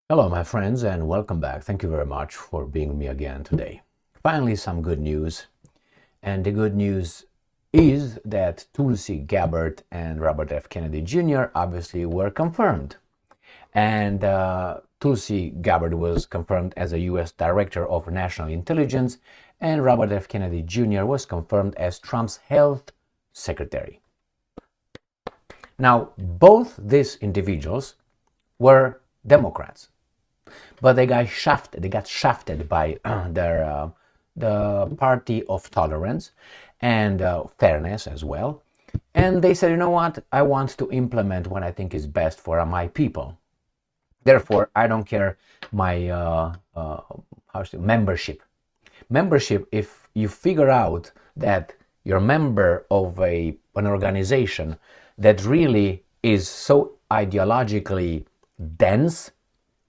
Hello, my friends, and welcome back. Thank you very much for being with me again today. Finally, some good news. And the good news is that Tulsi Gabbard and Robert F. Kennedy Jr. obviously were confirmed. And Tulsi Gabbard was confirmed as a US Director of National Intelligence, and Robert F. Kennedy Jr. was confirmed as Trump's Health Secretary. Now, both these individuals were Democrats. But they got shafted. They got shafted by the party of tolerance and fairness as well. And they said, you know what? I want to implement what I think is best for my people. Therefore, I don't care my membership. Membership, if you figure out that you're a member of an organization that really is so ideologically dense,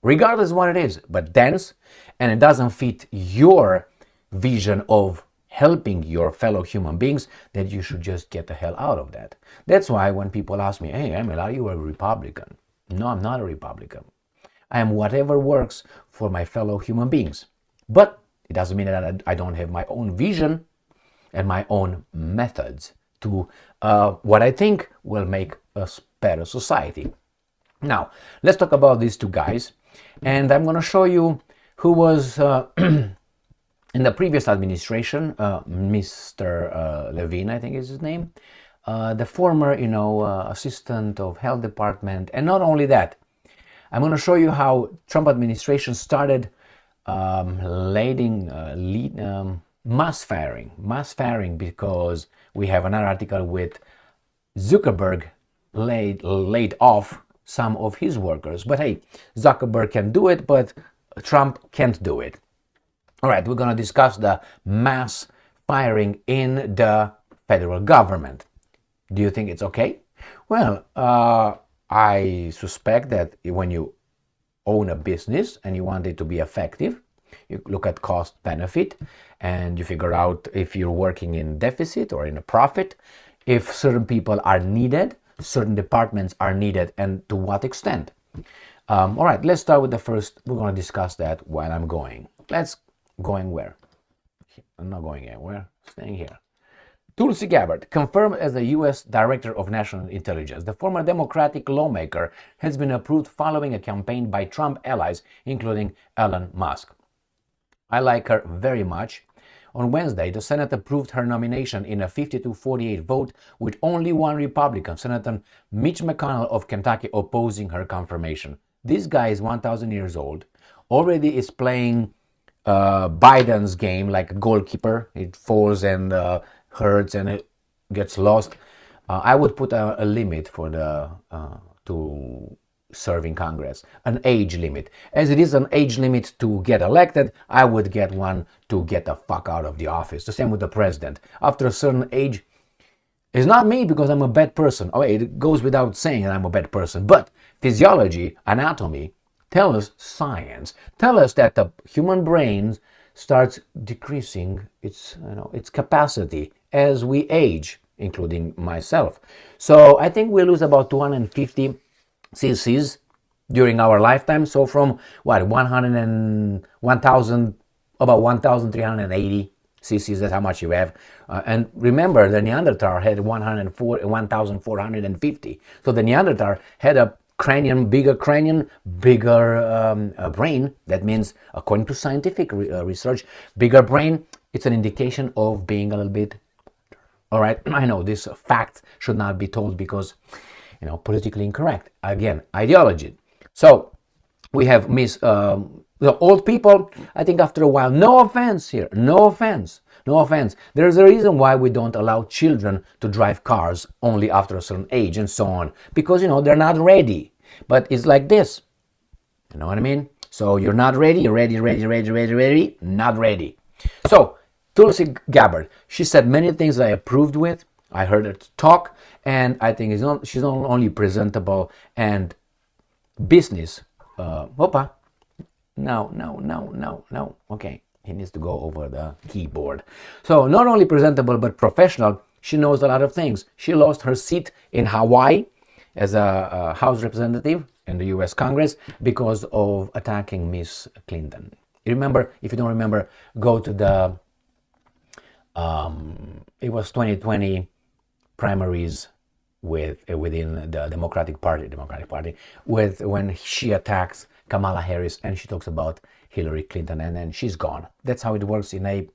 regardless of what it is, but dense, and it doesn't fit your vision of helping your fellow human beings, then you should just get the hell out of that. That's why when people ask me, hey, Emil, are you a Republican? No, I'm not a Republican. I am whatever works for my fellow human beings. But it doesn't mean that I don't have my own vision and my own methods to what I think will make us better society. Now, let's talk about these two guys. And I'm going to show you who was in the previous administration, Mr. Levine, I think is his name, the former, assistant of health department. And not only that, I'm going to show you how Trump administration started leading mass firing, because we have another article with Zuckerberg laid off some of his workers. But hey, Zuckerberg can do it, but Trump can't do it. All right, we're going to discuss the mass firing in the federal government. Do you think it's okay? Well, I suspect that when you own a business and you want it to be effective, you look at cost benefit and you figure out if you're working in deficit or in a profit, if certain people are needed, certain departments are needed, and to what extent. All right, let's start with the first. We're going to discuss that while I'm going. Going where? I'm not going anywhere. Staying here. Tulsi Gabbard, confirmed as the U.S. Director of National Intelligence. The former Democratic lawmaker has been approved following a campaign by Trump allies, including Elon Musk. I like her very much. On Wednesday, the Senate approved her nomination in a 52-48 vote, with only one Republican, Senator Mitch McConnell of Kentucky, opposing her confirmation. This guy is 1,000 years old, already is playing Biden's game like a goalkeeper. It falls and hurts and it gets lost. I would put a limit for to serve in Congress, an age limit. As it is an age limit to get elected, I would get one to get the fuck out of the office. The same with the president. After a certain age, it's not me because I'm a bad person. Oh, it goes without saying that I'm a bad person. But physiology, anatomy, tell us science. Tell us that the human brain starts decreasing its capacity as we age, including myself. So I think we lose about 250 cc's during our lifetime. So from about 1,380 cc's, that's how much you have. And remember, the Neanderthal had 1,450. So the Neanderthal had a bigger cranium, bigger brain. That means, according to scientific research, bigger brain, it's an indication of being a little bit. All right, I know this fact should not be told because, politically incorrect. Again, ideology. So we have the old people. I think after a while, no offense here, no offense. There's a reason why we don't allow children to drive cars only after a certain age and so on, because they're not ready. But it's like this, you know what I mean? So you're not ready, you're ready, not ready. So Tulsi Gabbard, she said many things I approved with. I heard her talk, and I think she's not only presentable and business. No. Okay, he needs to go over the keyboard. So not only presentable but professional. She knows a lot of things. She lost her seat in Hawaii as a House representative in the US Congress because of attacking Miss Clinton. You remember, if you don't remember, go to the, it was 2020 primaries within the Democratic Party, when she attacks Kamala Harris and she talks about Hillary Clinton and then she's gone. That's how it works in a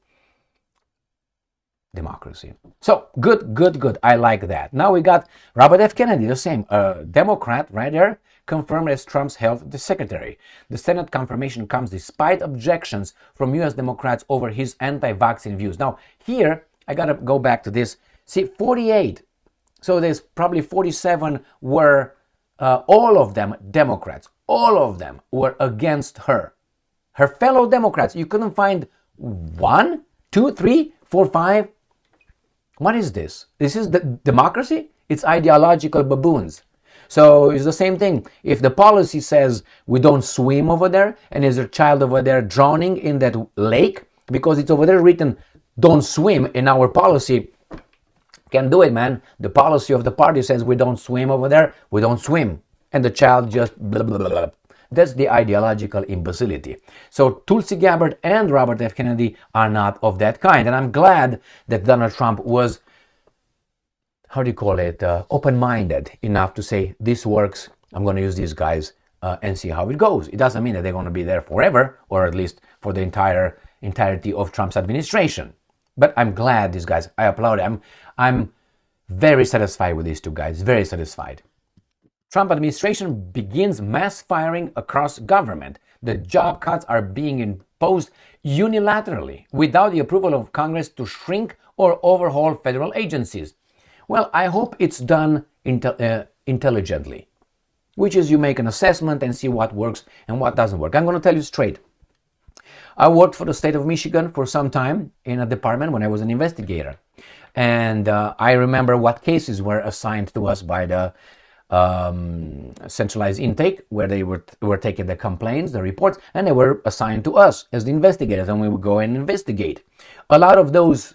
democracy. So good. I like that. Now we got Robert F. Kennedy, the same, Democrat right there, confirmed as Trump's health secretary. The Senate confirmation comes despite objections from US Democrats over his anti-vaccine views. Now here, I gotta go back to this. See, 48. So there's probably 47 were, all of them Democrats. All of them were against her. Her fellow Democrats. You couldn't find 1, 2, 3, 4, 5. What is this? This is the democracy? It's ideological baboons. So it's the same thing. If the policy says we don't swim over there and there's a child over there drowning in that lake because it's over there written don't swim in our policy, can't do it, man. The policy of the party says we don't swim over there, we don't swim. And the child just blah, blah, blah, blah. That's the ideological imbecility. So Tulsi Gabbard and Robert F. Kennedy are not of that kind. And I'm glad that Donald Trump was, open-minded enough to say, this works, I'm going to use these guys and see how it goes. It doesn't mean that they're going to be there forever, or at least for the entirety of Trump's administration. But I'm glad these guys, I applaud them. I'm very satisfied with these two guys, very satisfied. Trump administration begins mass firing across government. The job cuts are being imposed unilaterally without the approval of Congress to shrink or overhaul federal agencies. Well, I hope it's done intelligently, which is you make an assessment and see what works and what doesn't work. I'm going to tell you straight. I worked for the state of Michigan for some time in a department when I was an investigator. And I remember what cases were assigned to us by the centralized intake, where they were taking the complaints, the reports, and they were assigned to us as the investigators, and we would go and investigate. A lot of those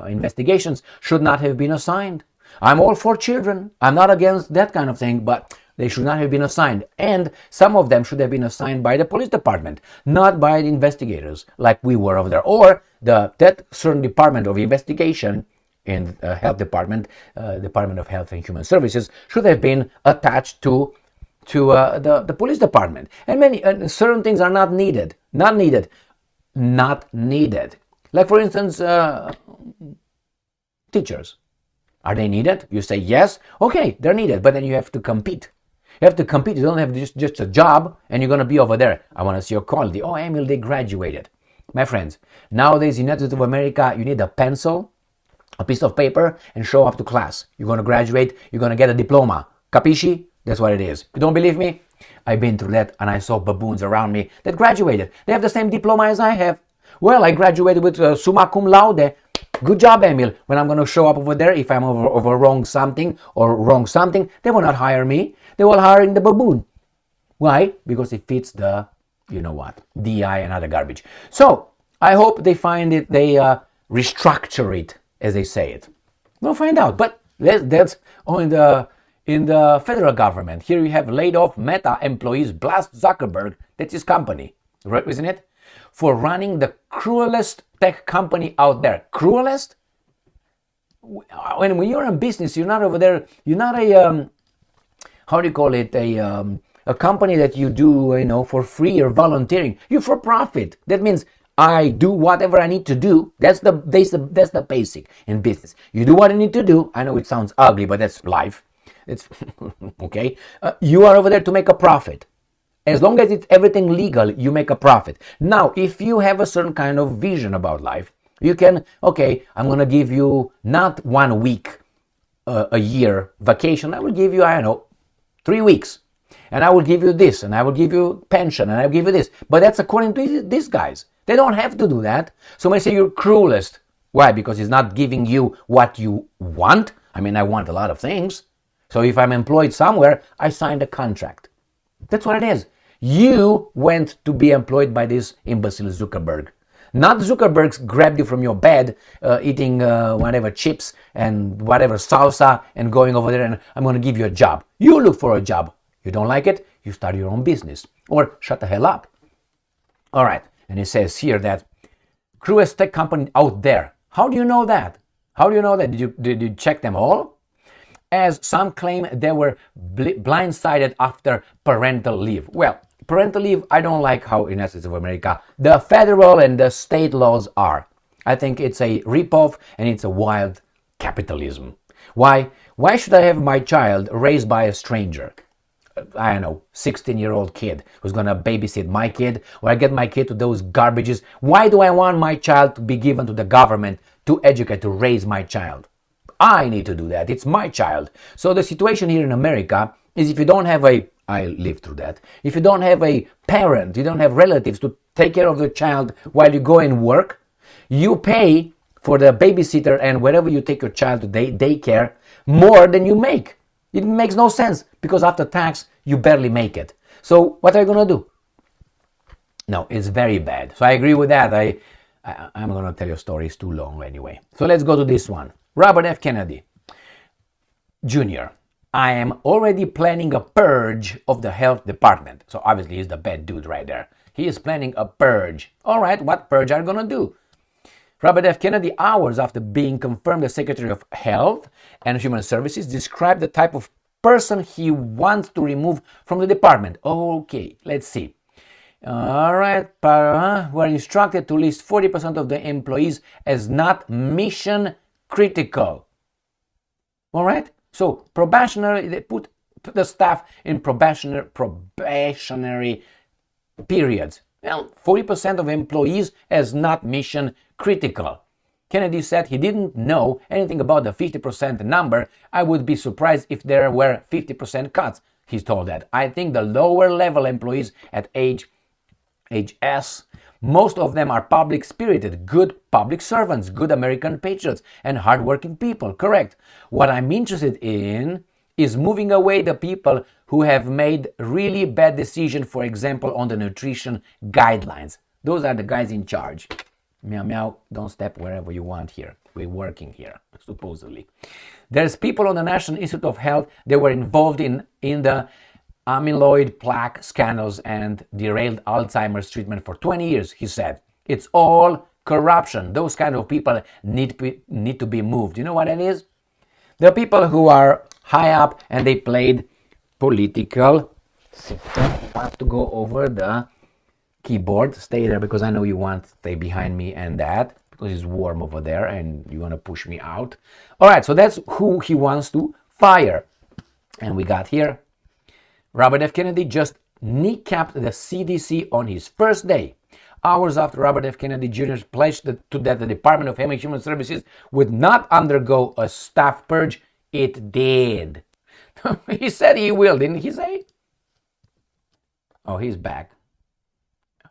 investigations should not have been assigned. I'm all for children. I'm not against that kind of thing, but they should not have been assigned. And some of them should have been assigned by the police department, not by the investigators, like we were over there. Or that certain department of investigation in health department, Department of Health and Human Services, should have been attached to the police department. And many certain things are not needed. Not needed. Like, for instance, teachers. Are they needed? You say yes. Okay, they're needed, but then you have to compete. You have to compete. You don't have just a job and you're going to be over there. I want to see your quality. Oh, Emil, they graduated. My friends, nowadays in the United States of America, you need a pencil, a piece of paper, and show up to class. You're going to graduate. You're going to get a diploma. Capisci? That's what it is. You don't believe me? I've been through that, and I saw baboons around me that graduated. They have the same diploma as I have. Well, I graduated with summa cum laude. Good job, Emil. When I'm going to show up over there, if I'm over wrong something, they will not hire me. They will hire the baboon. Why? Because it fits the, you know what, DI and other garbage. So I hope they find it, they restructure it, as they say it. We'll find out. But that's in the federal government. Here you have laid off Meta employees blast Zuckerberg, that's his company, right, isn't it? For running the cruelest tech company out there. Cruelest? When you're in business, you're not over there, you're not a, a company that you do, for free or volunteering. You're for profit. That means I do whatever I need to do. That's the basic in business. You do what you need to do. I know it sounds ugly, but that's life. It's okay. You are over there to make a profit. As long as it's everything legal, you make a profit. Now, if you have a certain kind of vision about life, you can, I'm going to give you not 1 week a year vacation. I will give you, 3 weeks. And I will give you this, and I will give you pension, and I will give you this. But that's according to these guys. They don't have to do that. So when I say you're cruelest, why? Because he's not giving you what you want. I mean, I want a lot of things. So if I'm employed somewhere, I signed a contract. That's what it is. You went to be employed by this imbecile Zuckerberg. Not Zuckerberg's grabbed you from your bed, eating whatever chips and whatever salsa and going over there and I'm going to give you a job. You look for a job. You don't like it, you start your own business. Or shut the hell up. All right, and it says here that cruelest tech company out there. How do you know that? How do you know that? Did you check them all? As some claim they were blindsided after parental leave. Well, parental leave, I don't like how in United States of America the federal and the state laws are. I think it's a ripoff and it's a wild capitalism. Why? Why should I have my child raised by a stranger? I don't know, 16-year-old kid who's gonna babysit my kid, or I get my kid to those garbages. Why do I want my child to be given to the government to educate, to raise my child? I need to do that. It's my child. So the situation here in America is if you don't have I lived through that. If you don't have a parent, you don't have relatives to take care of the child while you go and work, you pay for the babysitter and wherever you take your child to daycare more than you make. It makes no sense because after tax, you barely make it. So what are you going to do? No, it's very bad. So I agree with that. I'm going to tell you a story. It's too long anyway. So let's go to this one. Robert F. Kennedy Jr. I am already planning a purge of the health department. So obviously he's the bad dude right there. He is planning a purge. All right, what purge are you going to do? Robert F. Kennedy, hours after being confirmed as Secretary of Health and Human Services, described the type of person he wants to remove from the department. Okay, let's see. All right, we're instructed to list 40% of the employees as not mission critical. All right, so probationary, they put the staff in probationary periods. Well, 40% of employees as not mission critical. Kennedy said he didn't know anything about the 50% number. I would be surprised if there were 50% cuts, he told that. I think the lower level employees at HS, most of them are public spirited, good public servants, good American patriots, and hardworking people, correct. What I'm interested in is moving away the people who have made really bad decisions, for example, on the nutrition guidelines. Those are the guys in charge. Meow, meow, don't step wherever you want here. We're working here, supposedly. There's people on the National Institute of Health that were involved in the amyloid plaque scandals and derailed Alzheimer's treatment for 20 years, he said. It's all corruption. Those kind of people need to be moved. You know what it is? There are people who are high up and they played political. I have to go over the keyboard. Stay there because I know you want to stay behind me and that because it's warm over there and you want to push me out. All right, so that's who he wants to fire. And we got here Robert F. Kennedy just kneecapped the CDC on his first day. Hours after Robert F. Kennedy Jr. pledged that the Department of Health and Human Services would not undergo a staff purge, it did. He said he will, didn't he say? Oh, he's back.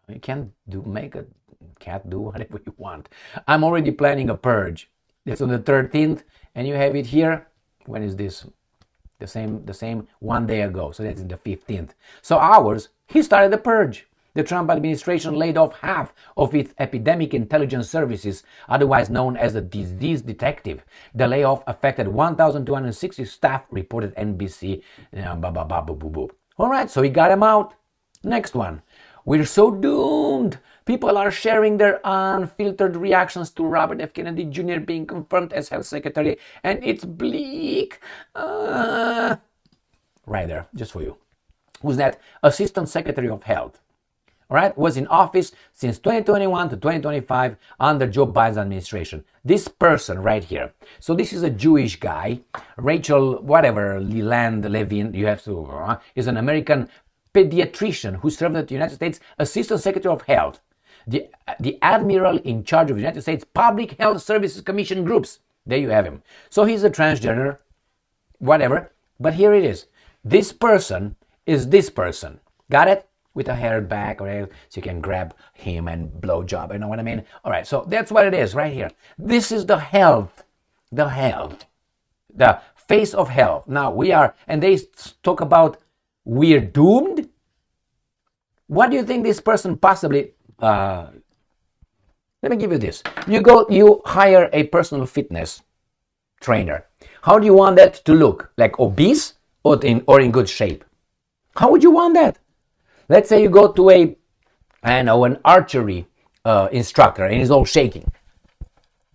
You can't do whatever you want. I'm already planning a purge. It's on the 13th, and you have it here. When is this? The same 1 day ago. So that's the 15th. So hours, he started the purge. The Trump administration laid off half of its epidemic intelligence services, otherwise known as the disease detective. The layoff affected 1,260 staff, reported NBC. All right, so he got him out. Next one. We're so doomed. People are sharing their unfiltered reactions to Robert F. Kennedy Jr. being confirmed as health secretary, and it's bleak. Right there, just for you. Who's that? Assistant Secretary of Health. All right, was in office since 2021 to 2025 under Joe Biden's administration. This person right here. So this is a Jewish guy, Rachel, whatever, Leland Levin, you have to, is an American pediatrician who served at the United States Assistant Secretary of Health, the admiral in charge of the United States Public Health Services Commission groups. There you have him. So he's a transgender, whatever, but here it is. This person is this person. Got it? With a hair back, or so you can grab him and blow job. You know what I mean? All right, so that's what it is right here. This is the health, the face of health. Now we are, and they talk about we're doomed. What do you think this person possibly? Let me give you this. You hire a personal fitness trainer. How do you want that to look? Like obese or in good shape? How would you want that? Let's say you go to an archery instructor and he's all shaking.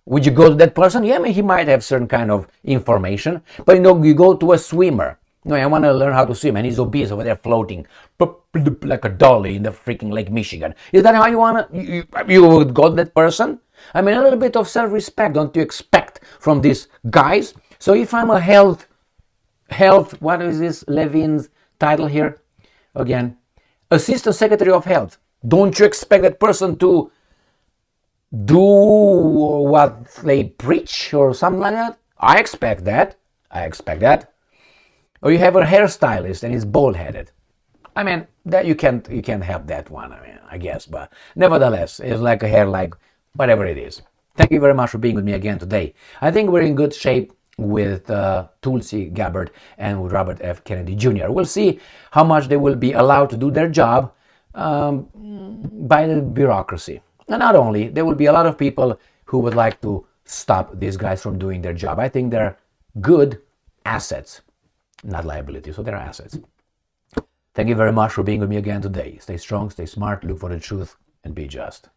Would you go to that person? Yeah, I mean, he might have certain kind of information, but you go to a swimmer. No, I want to learn how to swim, and he's obese over there floating like a dolly in the freaking Lake Michigan. Is that how you want to? You would go to that person? I mean, a little bit of self-respect, don't you expect from these guys? So if I'm a health, what is this Levin's title here? Again, Assistant Secretary of Health. Don't you expect that person to do what they preach or something like that? I expect that. Or you have a hairstylist and he's bald-headed. I mean, that you can't have that one, I mean, I guess, but nevertheless, it's like a hair, like whatever it is. Thank you very much for being with me again today. I think we're in good shape with Tulsi Gabbard and with Robert F. Kennedy Jr. We'll see how much they will be allowed to do their job by the bureaucracy. And not only, there will be a lot of people who would like to stop these guys from doing their job. I think they're good assets, not liabilities, so they're assets. Thank you very much for being with me again today. Stay strong, stay smart, look for the truth, and be just.